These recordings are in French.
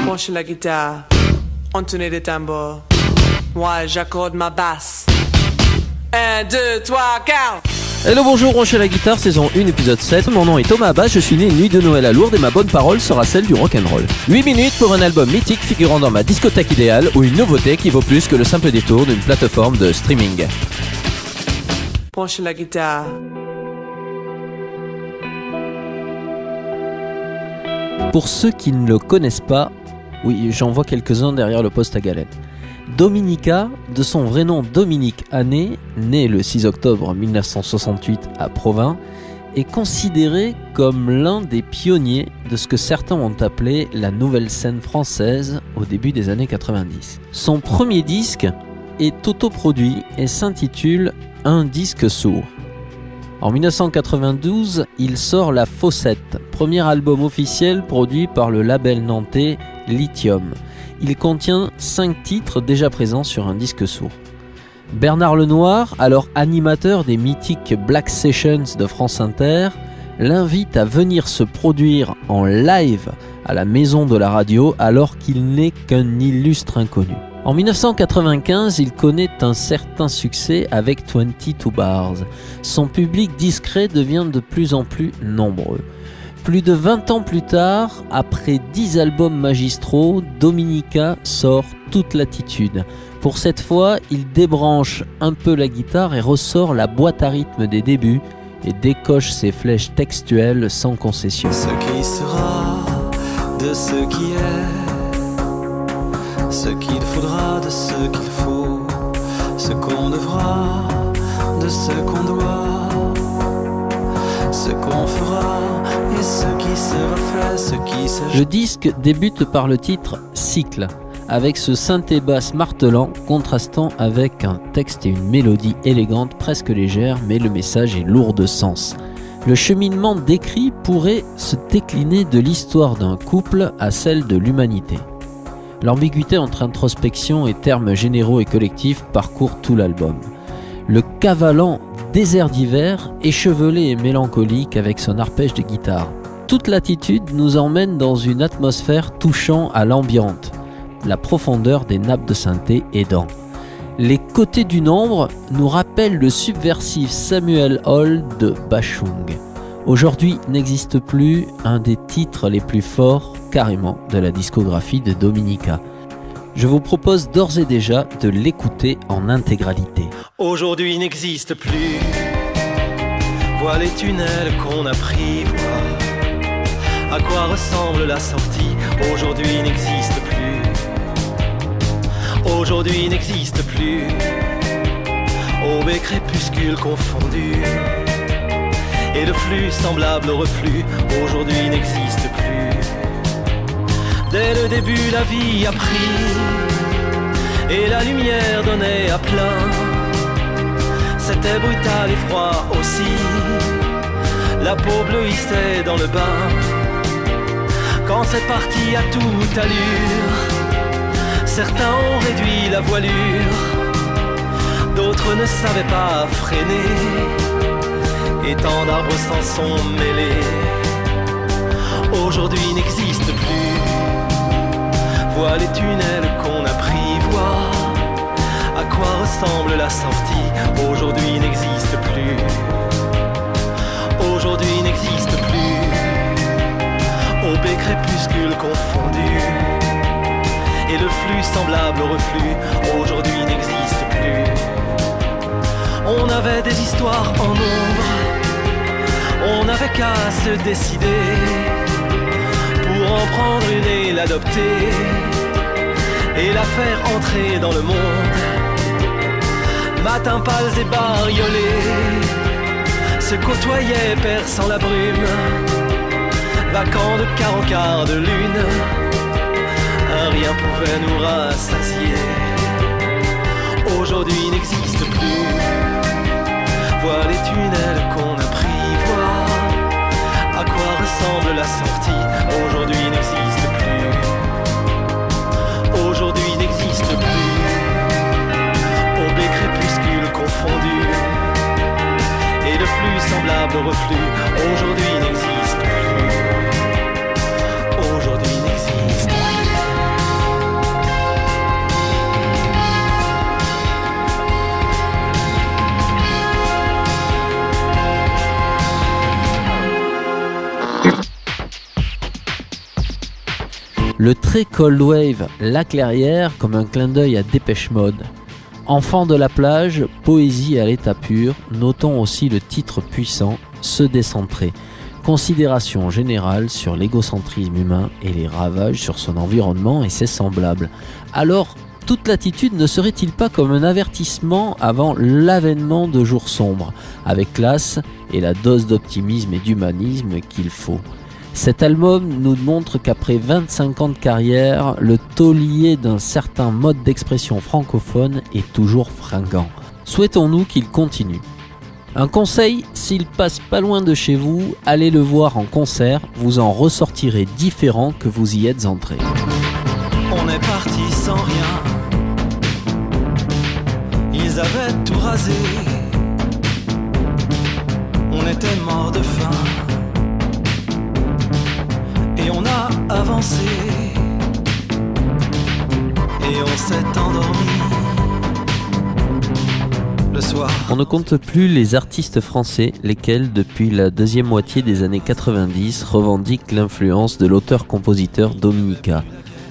Branchez la guitare, entonez les tambours. Moi, j'accorde ma basse. 1, 2, 3, 4. Hello, bonjour, Branchez la guitare, saison 1, épisode 7. Mon nom est Thomas Abbas, je suis né une nuit de Noël à Lourdes et ma bonne parole sera celle du rock'n'roll. 8 minutes pour un album mythique figurant dans ma discothèque idéale ou une nouveauté qui vaut plus que le simple détour d'une plateforme de streaming. Branchez la guitare. Pour ceux qui ne le connaissent pas, oui, j'en vois quelques-uns derrière le poste à galette. Dominica, de son vrai nom Dominique Hanné, né le 6 octobre 1968 à Provins, est considéré comme l'un des pionniers de ce que certains ont appelé la nouvelle scène française au début des années 90. Son premier disque est autoproduit et s'intitule « Un disque sourd ». En 1992, il sort La Fossette, premier album officiel produit par le label nantais Lithium. Il contient 5 titres déjà présents sur un disque sourd. Bernard Lenoir, alors animateur des mythiques Black Sessions de France Inter, l'invite à venir se produire en live à la maison de la radio alors qu'il n'est qu'un illustre inconnu. En 1995, il connaît un certain succès avec 22 Bars. Son public discret devient de plus en plus nombreux. Plus de 20 ans plus tard, après 10 albums magistraux, Dominica sort Toute Latitude. Pour cette fois, il débranche un peu la guitare et ressort la boîte à rythme des débuts et décoche ses flèches textuelles sans concession. Ce qui sera de ce qui est, ce qu'il faudra de ce qu'il faut, ce qu'on devra de ce qu'on doit, ce qu'on fera et ce qui sera fait, ce qui se... Le disque débute par le titre Cycle, avec ce synthé basse martelant contrastant avec un texte et une mélodie élégante, presque légère, mais le message est lourd de sens. Le cheminement décrit pourrait se décliner de l'histoire d'un couple à celle de l'humanité. L'ambiguïté entre introspection et termes généraux et collectifs parcourt tout l'album. Le cavalant désert d'hiver, échevelé et mélancolique avec son arpège de guitare. Toute Latitude nous emmène dans une atmosphère touchant à l'ambiante, la profondeur des nappes de synthé aidant. Les côtés du nombre nous rappellent le subversif Samuel Hall de Bashung. Aujourd'hui n'existe plus un des titres les plus forts carrément de la discographie de Dominica. Je vous propose d'ores et déjà de l'écouter en intégralité. Aujourd'hui n'existe plus, vois les tunnels qu'on a pris, vois à quoi ressemble la sortie. Aujourd'hui n'existe plus, aujourd'hui n'existe plus, aube et crépuscule confondus, et le flux semblable au reflux. Aujourd'hui n'existe plus. Dès le début la vie a pris, et la lumière donnait à plein. C'était brutal et froid aussi, la peau bleuissait dans le bain. Quand c'est parti à toute allure, certains ont réduit la voilure, d'autres ne savaient pas freiner, et tant d'arbres s'en sont mêlés. Aujourd'hui n'existe plus, vois les tunnels qu'on a pris, vois à quoi ressemble la sortie. Aujourd'hui n'existe plus, aujourd'hui n'existe plus, aube et crépuscule confondus, et le flux semblable au reflux. Aujourd'hui n'existe plus. On avait des histoires en ombre, on n'avait qu'à se décider pour en prendre une et l'adopter, et la faire entrer dans le monde. Matin pâles et bariolés se côtoyaient perçant la brume, vacants de quart en quart de lune, un rien pouvait nous rassasier. Aujourd'hui n'existe plus, vois les tunnels qu'on a pris, vois à quoi ressemble la sortie. Aujourd'hui n'existe plus, aujourd'hui n'existe plus, aube et crépuscule confondus, et le flux semblable au reflux. Aujourd'hui n'existe plus. Le très cold wave La Clairière comme un clin d'œil à Dépêche Mode. Enfant de la plage, poésie à l'état pur, notons aussi le titre puissant, Se décentrer. Considération générale sur l'égocentrisme humain et les ravages sur son environnement et ses semblables. Alors, toute l'attitude ne serait-il pas comme un avertissement avant l'avènement de jours sombres, avec classe et la dose d'optimisme et d'humanisme qu'il faut. Cet album nous montre qu'après 25 ans de carrière, le taulier d'un certain mode d'expression francophone est toujours fringant. Souhaitons-nous qu'il continue. Un conseil, s'il passe pas loin de chez vous, allez le voir en concert, vous en ressortirez différent que vous y êtes entré. On est parti sans rien. Ils avaient tout rasé. On était mort de faim. Et on a avancé. Et on s'est endormi. Le soir. On ne compte plus les artistes français, lesquels, depuis la deuxième moitié des années 90, revendiquent l'influence de l'auteur-compositeur Dominica.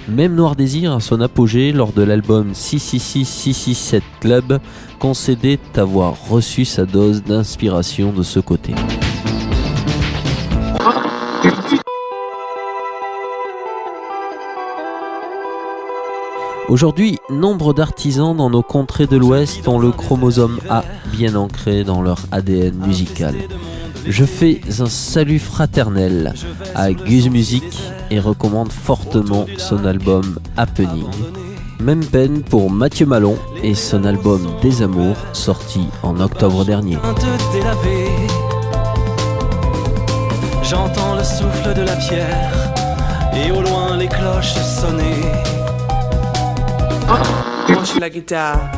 Même Noir Désir, à son apogée lors de l'album 666-667 Club, concédait avoir reçu sa dose d'inspiration de ce côté. Aujourd'hui, nombre d'artisans dans nos contrées de l'Ouest ont le chromosome A bien ancré dans leur ADN musical. Je fais un salut fraternel à Guz Music et recommande fortement son album Happening. Même peine pour Mathieu Malon et son album Des Amours, sorti en octobre dernier. J'entends le souffle de la pierre et au loin les cloches sonner. Branche la guitare.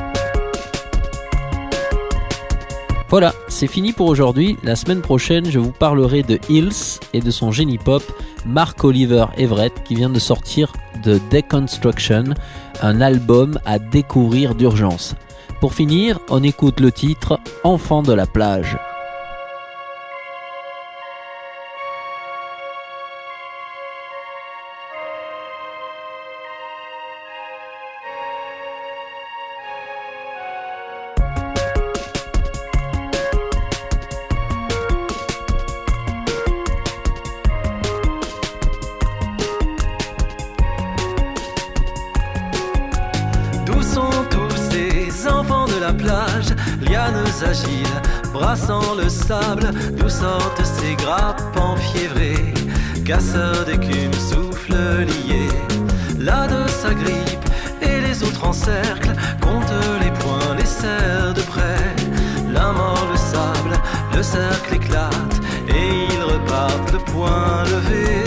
Voilà, c'est fini pour aujourd'hui. La semaine prochaine, je vous parlerai de Hills et de son génie pop Mark Oliver Everett qui vient de sortir de Deconstruction, un album à découvrir d'urgence. Pour finir, on écoute le titre Enfant de la plage. Plage, lianes agiles, brassant le sable, d'où sortent ces grappes enfiévrées, casseurs d'écume, souffle lié, l'un de s'agrippe et les autres en cercle, compte les points, les serre de près, l'un mord le sable, le cercle éclate et ils repartent le poing levé.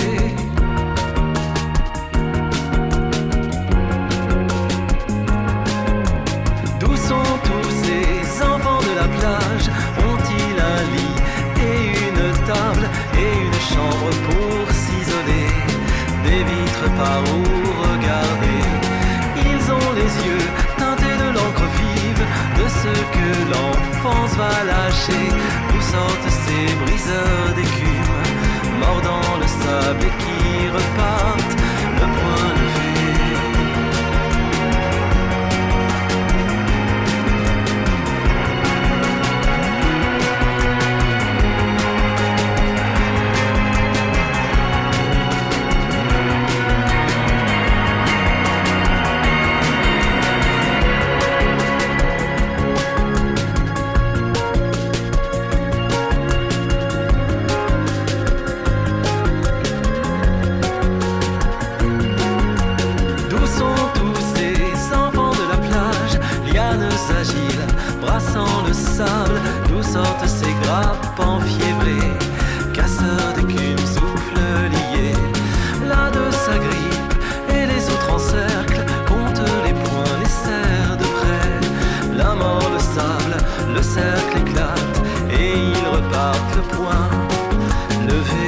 Ont-ils un lit et une table et une chambre pour s'isoler, des vitres par où regarder? Ils ont les yeux teintés de l'encre vive de ce que l'enfance va lâcher. D'où sortent ces briseurs d'écume, mordant le sable et qui repartent le poing levé. D'où sortent ces grappes enfiévrées, casseurs d'écume, souffle lié, l'un de s'agrippe et les autres en cercle, compte les points, les serre de près, l'un mord le sable, le cercle éclate et ils repartent le poing levé.